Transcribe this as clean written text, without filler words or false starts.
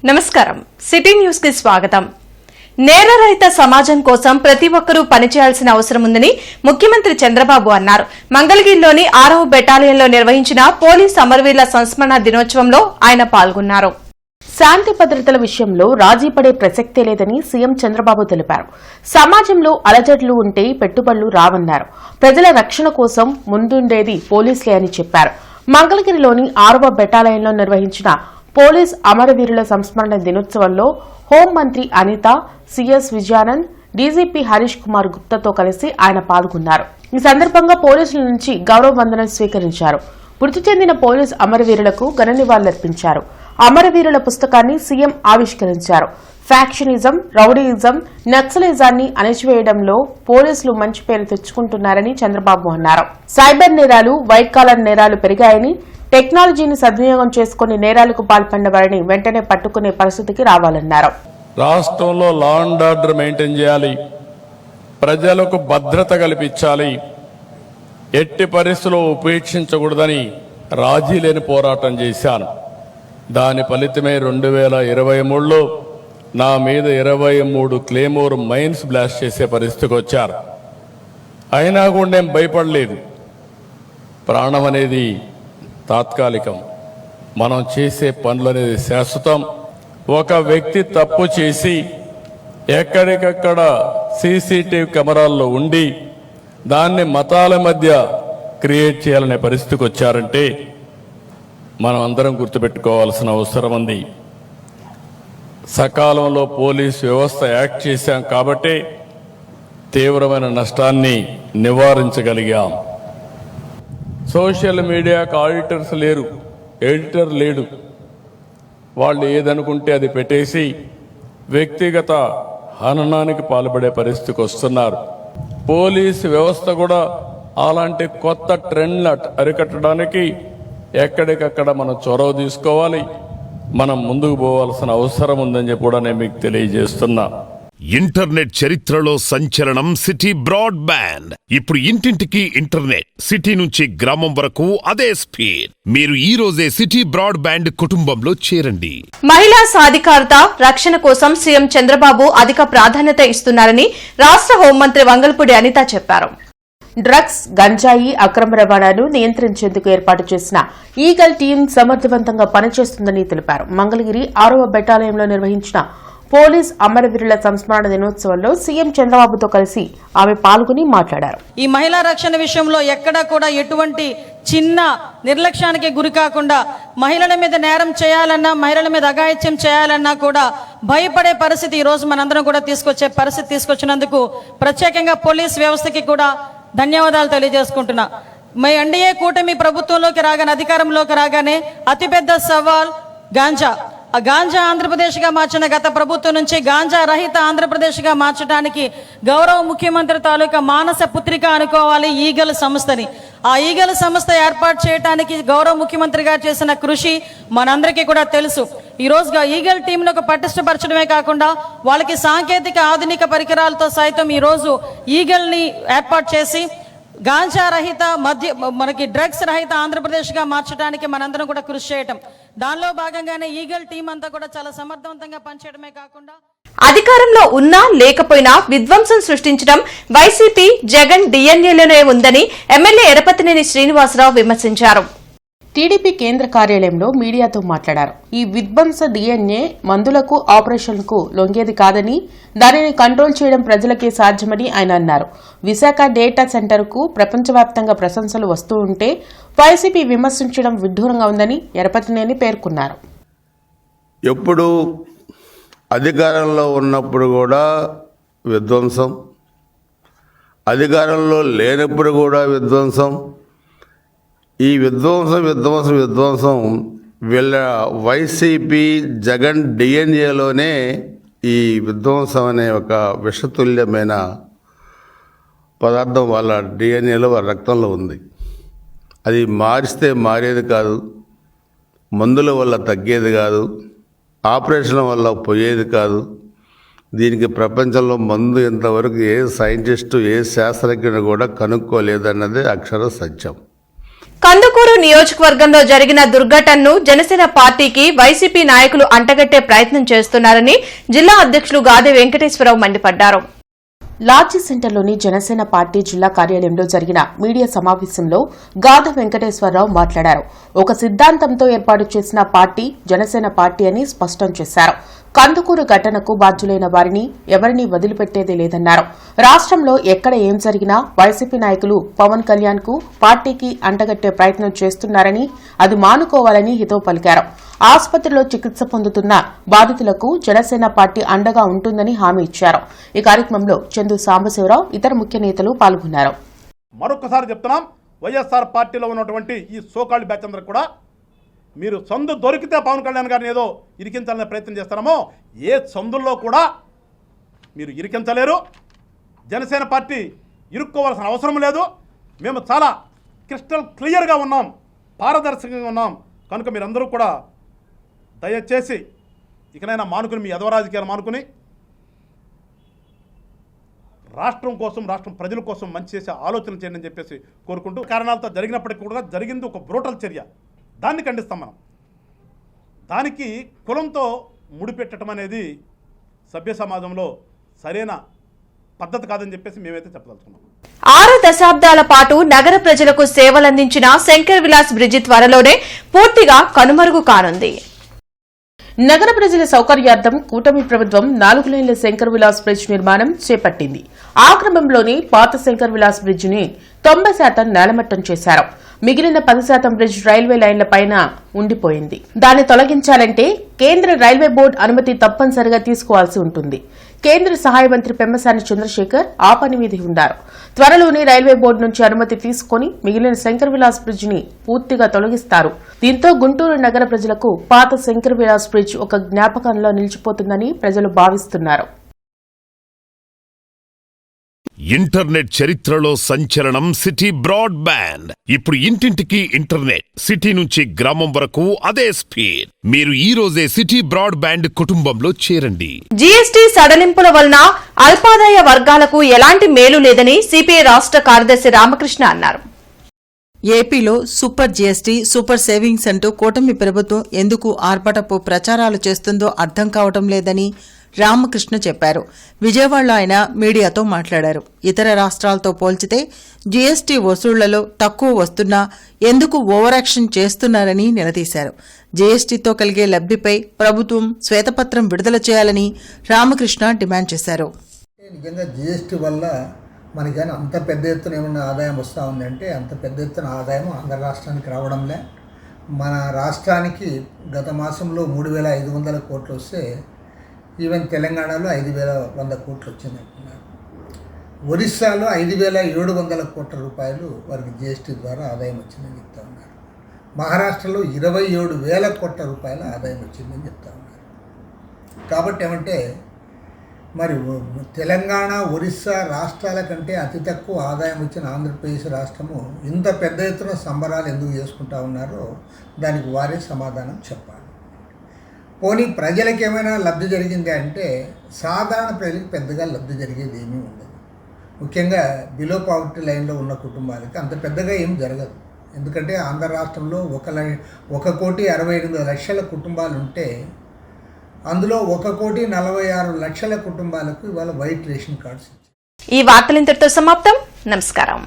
నమస్కారం city news కి స్వాగతం. నేరరహిత సమాజం కోసం ప్రతి ఒక్కరూ పనిచేయాల్సిన అవసరం ఉందని ముఖ్యమంత్రి చంద్రబాబు అన్నారు. మంగళగిరిలోని 6వ బెటాలియన్లో నిర్వహించిన పోలీస్ అమరవీరుల సంస్మరణ దినోత్సవంలో ఆయన పాల్గొన్నారు. శాంతి భద్రతల విషయంలో రాజీ పడే ప్రసక్తే లేదని సీఎం చంద్రబాబు తెలిపారు. సమాజంలో అలజడులు ఉంటే పెట్టుబడులు రావన్నారు. ప్రజల రక్షణ కోసం ముందుండేది పోలీసులే అని చెప్పారు. మంగళగిరిలోని 6వ బెటాలియన్లో నిర్వహించిన పోలీస్ అమరవీరుల సంస్మరణ దినోత్సవంలో హోంమంత్రి అనిత, సీఎస్ విజయానంద్, డీజీపీ హరీష్ కుమార్ గుప్తాతో కలిసి ఆయన పాల్గొన్నారు. ఈ సందర్భంగా పోలీసుల నుంచి గౌరవ వందనం స్వీకరించారు. మృతి చెందిన పోలీస్ అమరవీరులకు ఘన నివాళులర్పించారు. అమరవీరుల పుస్తకాన్ని సీఎం ఆవిష్కరించారు. ఫ్యాక్షనిజం, రౌడీయిజం, నక్సలిజాన్ని అణచివేయడంలో పోలీసులు మంచి పేరు తెచ్చుకుంటున్నారని చంద్రబాబు అన్నారు. సైబర్ నేరాలు, వైట్ కాలర్ నేరాలు పెరిగాయని, టెక్నాలజీని సద్వినియోగం చేసుకుని నేరాలకు పాల్పడిన వారిని వెంటనే పట్టుకునే పరిస్థితికి రావాలన్నారు. రాష్ట్రంలో లా అండ్ ఆర్డర్ మెయింటైన్ చేయాలి, ప్రజలకు భద్రత కల్పించాలి, ఎట్టి పరిస్థితుల్లో ఉపేక్షించకూడదని రాజీ లేని పోరాటం చేశాను. దాని ఫలితమే 2023లో నా మీద 23 క్లేమోర్ మైన్స్ బ్లాస్ట్ చేసే పరిస్థితికి వచ్చారు. అయినా కూడా నేను భయపడలేదు. ప్రాణం అనేది తాత్కాలికం, మనం చేసే పనులు అనేది శాశ్వతం. ఒక వ్యక్తి తప్పు చేసి ఎక్కడికక్కడ సీసీటీవీ కెమెరాల్లో ఉండి దాన్ని మతాల మధ్య క్రియేట్ చేయాలనే పరిస్థితికి వచ్చారంటే మనం అందరం గుర్తుపెట్టుకోవాల్సిన అవసరం ఉంది. సకాలంలో పోలీసు వ్యవస్థ యాక్ట్ చేశాం కాబట్టి తీవ్రమైన నష్టాన్ని నివారించగలిగాం. సోషల్ మీడియాకు ఆడిటర్స్ లేరు, ఎడిటర్ లేడు. వాళ్ళు ఏదనుకుంటే అది పెట్టేసి వ్యక్తిగత హననానికి పాల్పడే పరిస్థితికి వస్తున్నారు. పోలీసు వ్యవస్థ కూడా అలాంటి కొత్త ట్రెండ్లు అరికట్టడానికి ఎక్కడికక్కడ మనం చొరవ తీసుకోవాలి, మనం ముందుకు పోవాల్సిన అవసరం ఉందని చెప్పి కూడా నేను మీకు తెలియజేస్తున్నా. ఇంటర్నెట్ చరిత్రలో సంచలనం సిటీ బ్రాడ్బ్యాండ్. ఇప్పుడు ఇంటింటికి ఇంటర్నెట్, సిటీ నుంచి గ్రామం వరకు అదే స్పీడ్. మీరు ఈ రోజే సిటీ బ్రాడ్బ్యాండ్ కుటుంబంలో చేరండి. మహిళా సాధికారత, రక్షణ కోసం సీఎం చంద్రబాబు అధిక ప్రాధాన్యత ఇస్తున్నారని రాష్ట్ర హోంమంత్రి వంగల్పూడి అనిత చెప్పారు. డ్రగ్స్, గంజాయి అక్రమ రవాణాను నియంత్రించేందుకు ఏర్పాటు చేసిన ఈగల్ టీం సమర్థవంతంగా పనిచేస్తుందని తెలిపారు. మంగళగిరి 6వ బెటాలియన్లో నిర్వహించిన పోలీస్ అమరవీరుల సంస్మరణ దినోత్సవంలో సీఎం చంద్రబాబుతో కలిసి ఆమె పాల్గొని మాట్లాడారు. ఈ మహిళా రక్షణ విషయంలో ఎక్కడా కూడా ఎటువంటి చిన్న నిర్లక్ష్యానికి గురి కాకుండా మహిళల మీద నేరం చేయాలన్నా, మహిళల మీద అఘాయిత్యం చేయాలన్నా కూడా భయపడే పరిస్థితి ఈ రోజు మనందరం కూడా తీసుకొచ్చే పరిస్థితి తీసుకొచ్చినందుకు ప్రత్యేకంగా పోలీస్ వ్యవస్థకి కూడా ధన్యవాదాలు తెలియజేసుకుంటున్నా. మీ ఎన్డీఏ కూటమి ప్రభుత్వంలోకి రాగానే, అధికారంలోకి రాగానే అతిపెద్ద సవాల్ గాంజా. ఆ గాంజా ఆంధ్రప్రదేశ్గా మార్చిన గత ప్రభుత్వం నుంచి గాంజా రహిత ఆంధ్రప్రదేశ్గా మార్చడానికి గౌరవ ముఖ్యమంత్రి తాలూకా మానస పుత్రిక అనుకోవాలి ఈగల్ సంస్థని. ఆ ఈగల్ సంస్థ ఏర్పాటు చేయడానికి గౌరవ ముఖ్యమంత్రి గారు చేసిన కృషి మనందరికీ కూడా తెలుసు. ఈ రోజుగా ఈగల్ టీంను ఒక పటిష్టపరచడమే కాకుండా వాళ్ళకి సాంకేతిక ఆధునిక పరికరాలతో సైతం ఈరోజు ఈగల్ని ఏర్పాటు చేసి గాంజా రహిత మనకి డ్రగ్స్ రహిత ఆంధ్రప్రదేశ్గా మార్చడానికి మనందరం కూడా కృషి చేయటం, దానిలో భాగంగానే ఈగల్ టీం అంతా కూడా చాలా సమర్థవంతంగా పనిచేయడమే కాకుండా అధికారంలో ఉన్నా లేకపోయినా విధ్వంసం సృష్టించడం వైసీపీ, జగన్ డిఎన్ఏలోనే ఉందని ఎమ్మెల్యే ఎరపతినేని శ్రీనివాసరావు విమర్శించారు. టీడీపీ కేంద్ర కార్యాలయంలో మీడియాతో మాట్లాడారు. ఈ విధ్వంస డిఎన్ఏ మందులకు, ఆపరేషన్కు లొంగేది కాదని, దానిని కంట్రోల్ చేయడం ప్రజలకే సాధ్యమని ఆయన అన్నారు. విశాఖ డేటా సెంటర్కు ప్రపంచవ్యాప్తంగా ప్రశంసలు వస్తూ ఉంటే వైసీపీ విమర్శించడం విడ్డూరంగా ఉందని ఎరపతినేని పేర్కొన్నారు. ఎప్పుడు అధికారంలో ఉన్నప్పుడు కూడా విధ్వంసం, అధికారంలో లేనప్పుడు కూడా విధ్వంసం. ఈ విధ్వంసం వీళ్ళ వైసీపీ, జగన్ డిఎన్ఏలోనే ఈ విధ్వంసం అనే ఒక విషతుల్యమైన పదార్థం వాళ్ళ డిఎన్ఏలో, వాళ్ళ రక్తంలో ఉంది. అది మారిస్తే మారేది కాదు, మందుల వల్ల తగ్గేది కాదు, ఆపరేషన్ వల్ల పోయేది కాదు. దీనికి ప్రపంచంలో మందు ఇంతవరకు ఏ సైంటిస్టు, ఏ శాస్త్రజ్ఞుడు కూడా కనుక్కోలేదన్నదే అక్షర సత్యం. కందుకూరు నియోజకవర్గంలో జరిగిన దుర్ఘటనను జనసేన పార్టీకి వైసీపీ నాయకులు అంటగట్టే ప్రయత్నం చేస్తున్నారని జిల్లా అధ్యక్షులు గాదె వెంకటేశ్వరరావు మండిపడ్డారు. లాడ్జీ సెంటర్లోని జనసేన పార్టీ జిల్లా కార్యాలయంలో జరిగిన మీడియా సమావేశంలో గాదె వెంకటేశ్వరరావు మాట్లాడారు. ఒక సిద్ధాంతంతో ఏర్పాటు చేసిన పార్టీ జనసేన పార్టీ అని స్పష్టం చేశారు. కందుకూరు ఘటనకు బాధ్యులైన వారిని ఎవరినీ వదిలిపెట్టేదే లేదన్నారు. రాష్ట్రంలో ఎక్కడ ఏం జరిగినా వైసీపీ నాయకులు పవన్ కళ్యాణ్ కు పార్టీకి అంటగట్టే ప్రయత్నం చేస్తున్నారని అది మానుకోవాలని హితవు పలికారు. ఆసుపత్రిలో చికిత్స పొందుతున్న బాధితులకు జనసేన పార్టీ అండగా ఉంటుందని హామీ ఇచ్చారు. ఈ కార్యక్రమంలో చందు సాంబశివరావు ఇతర ముఖ్య నేతలు పాల్గొన్నారు. మరొకసారి చెప్తున్నాం, వైఎస్ఆర్ పార్టీలో ఉన్నటువంటి ఈ సోకాళ్ళు బ్యాచ్ అందరూ కూడా మీరు సందు దొరికితే పవన్ కళ్యాణ్ గారిని ఏదో ఇరికించాలనే ప్రయత్నం చేస్తామో ఏ సందుల్లో కూడా మీరు ఇరికించలేరు. జనసేన పార్టీ ఇరుక్కోవాల్సిన అవసరం లేదు. మేము చాలా క్రిస్టల్ క్లియర్గా ఉన్నాం, పారదర్శకంగా ఉన్నాం. కనుక మీరందరూ కూడా దయచేసి ఇకనైనా మానుకుని, మీ యదవ రాజకీయాలు మానుకుని రాష్ట్రం కోసం, రాష్ట్రం ప్రజల కోసం మంచి చేసే ఆలోచన చేయండి అని చెప్పేసి కోరుకుంటూ, కారణాలతో జరిగినప్పటికీ కూడా జరిగింది ఒక బ్రూటల్ చర్య, దాన్ని ఖండిస్తాం మనం. దానికి కులంతో ముడిపెట్టడం అనేది సభ్య సమాజంలో సరైన పద్ధతి కాదని చెప్పేసి మేమైతే చెప్పదలుచుకున్నాం. 6 దశాబ్దాల పాటు నగర ప్రజలకు సేవలందించిన శంకర్ విలాస్ బ్రిడ్జి త్వరలోనే పూర్తిగా కనుమరుగు కానుంది. నగర ప్రజల సౌకర్యార్థం కూటమి ప్రభుత్వం 4 లేన్ల శంకర్ విలాస్ బ్రిడ్జ్ నిర్మాణం చేపట్టింది. ఆ క్రమంలోనే పాత శంకర్ విలాస్ బ్రిడ్జిని 90% నేలమట్టం చేశారు. మిగిలిన 10% బ్రిడ్జ్ రైల్వే లైన్ల పైన ఉండిపోయింది. దాన్ని తొలగించాలంటే కేంద్ర రైల్వే బోర్డు అనుమతి తప్పనిసరిగా తీసుకోవాల్సి ఉంటుంది. కేంద్ర సహాయ మంత్రి పెమ్మసాని చంద్రశేఖర్ ఆ పని మీద ఉన్నారు. త్వరలోనే రైల్వే బోర్డు నుంచి అనుమతి తీసుకుని మిగిలిన శంకర్ విలాస్ బ్రిడ్జ్ ని పూర్తిగా తొలగిస్తారు. దీంతో గుంటూరు నగర ప్రజలకు పాత శంకర్ విలాస్ బ్రిడ్జ్ ఒక జ్ఞాపకంలో నిలిచిపోతుందని ప్రజలు భావిస్తున్నారు. ఇంటర్నెట్ చరిత్రలో సంచలనం సిటీ బ్రాడ్బ్యాండ్. ఇప్పుడు ఇంటింటికి ఇంటర్నెట్, సిటీ నుంచి గ్రామం వరకు అదే స్పీడ్. మీరు ఈ రోజే సిటీ బ్రాడ్బ్యాండ్ కుటుంబంలో చేరండి. జీఎస్టీ సడలింపుల వలన అల్పాదాయ వర్గాలకు ఎలాంటి మేలు లేదని సిపిఐ రాష్ట్ర కార్యదర్శి రామకృష్ణ అన్నారు. ఏపీలో సూపర్ జీఎస్టీ, సూపర్ సేవింగ్స్ అంటూ కూటమి ప్రభుత్వం ఎందుకు ఆర్భటపు ప్రచారాలు చేస్తుందో అర్థం కావటం లేదని రామకృష్ణ చెప్పారు. విజయవాడలో ఆయన మీడియాతో మాట్లాడారు. ఇతర రాష్ట్రాలతో పోల్చితే జీఎస్టీ వసూళ్లలో తక్కువ వస్తున్నా ఎందుకు ఓవరాక్షన్ చేస్తున్నారని నిలదీశారు. జీఎస్టీతో కలిగే లబ్ధిపై ప్రభుత్వం శ్వేతపత్రం విడుదల చేయాలని రామకృష్ణ డిమాండ్ చేశారు. నిజంగా జీఎస్టీ వల్ల మనకి అంత పెద్ద ఎత్తున ఏమన్నా ఆదాయం వస్తూ ఉందంటే అంత పెద్ద ఎత్తున ఆదాయం ఆంధ్ర రాష్ట్రానికి రావడంలే. మన రాష్ట్రానికి గత మాసంలో 3,500 కోట్లు వస్తే ఈవెన్ తెలంగాణలో 5,100 కోట్లు వచ్చిందంటున్నారు. ఒరిస్సాలో 5,700 కోట్ల రూపాయలు వారికి జీఎస్టీ ద్వారా ఆదాయం వచ్చిందని చెప్తా ఉన్నారు. మహారాష్ట్రలో 27,000 కోట్ల రూపాయల ఆదాయం వచ్చిందని చెప్తా ఉన్నారు. కాబట్టి ఏమంటే మరి తెలంగాణ, ఒరిస్సా రాష్ట్రాల కంటే అతి తక్కువ ఆదాయం వచ్చిన ఆంధ్రప్రదేశ్ రాష్ట్రము ఇంత పెద్ద ఎత్తున సంబరాలు ఎందుకు చేసుకుంటా ఉన్నారో దానికి వారే సమాధానం చెప్పాలి. పోనీ ప్రజలకు ఏమైనా లబ్ధి జరిగింది అంటే సాధారణ ప్రజలకు పెద్దగా లబ్ధి జరిగేది ఏమీ ఉండదు. ముఖ్యంగా బిలో పావర్టీ లైన్లో ఉన్న కుటుంబాలకి అంత పెద్దగా ఏం జరగదు. ఎందుకంటే ఆంధ్ర రాష్ట్రంలో 1,68,000 కుటుంబాలు ఉంటే అందులో 1,46,00,000 కుటుంబాలకు ఇవాళ వైట్ రేషన్ కార్డ్స్. ఈ వార్తలు ఇంతటితో సమాప్తం. నమస్కారం.